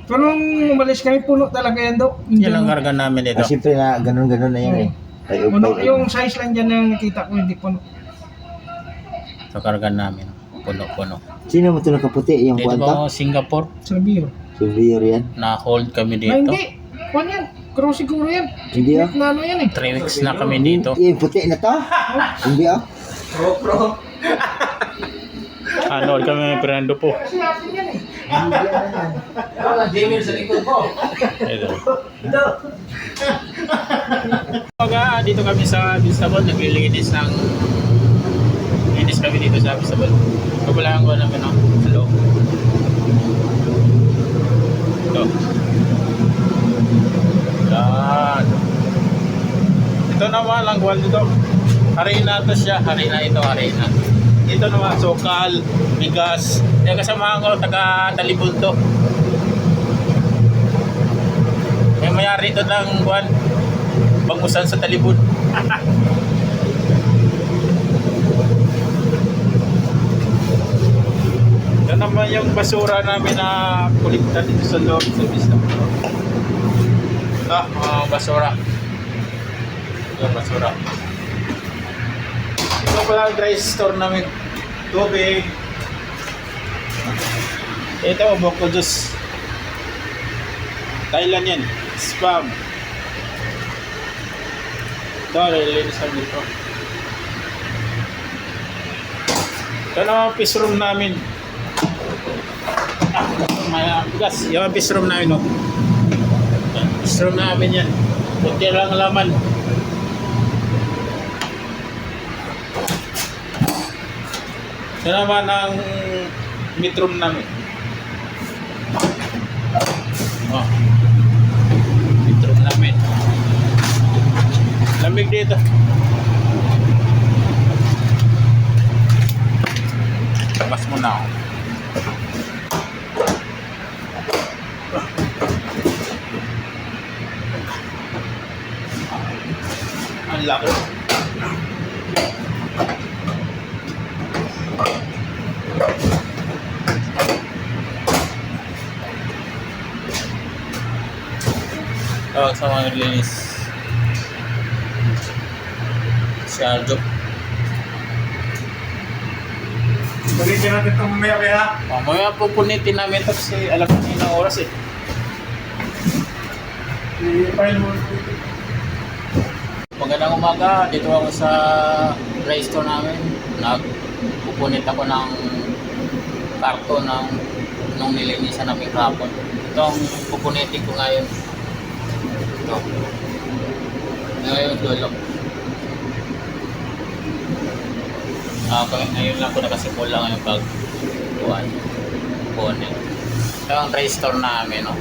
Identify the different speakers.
Speaker 1: Pero nung umalis kami, puno talaga yan daw.
Speaker 2: Yan ang karga namin dito.
Speaker 3: Siyempre na ganun-ganun na yan eh. Tayo
Speaker 1: Puno,
Speaker 3: pa
Speaker 1: yung size lang dyan yung nakita ko, hindi puno.
Speaker 2: Sa karga namin. Puno-puno.
Speaker 3: Sino mo ito nakaputi? Yung
Speaker 2: Dito
Speaker 3: kwanta?
Speaker 2: ba Singapore?
Speaker 1: Sa biro.
Speaker 3: Souvenir yan.
Speaker 2: Na-hold kami
Speaker 1: Ay,
Speaker 2: dito.
Speaker 1: hindi. Kuhan yan. Cross siguro yan.
Speaker 3: Hindi ah.
Speaker 1: Na ano yan eh.
Speaker 2: 3 weeks na kami dito.
Speaker 3: Yung puti na to? Hindi ah.
Speaker 2: Ano kami Fernando po.
Speaker 1: Kasi atin yan eh.
Speaker 2: Ito. Pag dito kami sa Bistabon, naglilinis ng linis kami dito sa Bistabon. Kapalangan ko namin no? Sa loob. Ito. Yan. Ito naman lang wall dito. Harina to siya. Harina ito, harina. Ito naman, sukal, bigas. Yung kasamahan ko, taga Talibon to. May mayari ito ng buwan. Bangusan sa Talibon. Yan naman yung basura namin na kuliktan dito sa loob sa Vista. Basura. Yung basura. Ito pala ang dry store namin. Tubig. Ito, boko juice. Thailand yan. Spam. Ito, nililinis namin dito. Ito naman ang fish room namin. May bigas. Yung fish room namin, no? Fish room namin yan. Kunti lang laman. Ito naman ang meat room namin. Oh. Meat room namin. Lamig dito. Labas mo na ako. Ang laki. Tawag sa mga naglinis. Si Aljo.
Speaker 1: Balikin natin ito mamaya-maya.
Speaker 2: Mamaya pupunitin namin ito kasi alam ko ng oras eh.
Speaker 1: I-file mo.
Speaker 2: Magandang umaga, dito ako sa dry store namin. Nagpupunit ako ng karton nung nilinisan namin kahapon. Ito ang pupunitin ko ngayon. Ito. Ngayon dulo. Ngayon lang ko nakasimula ngayon pag pupunit. Ito ang dry store namin, no?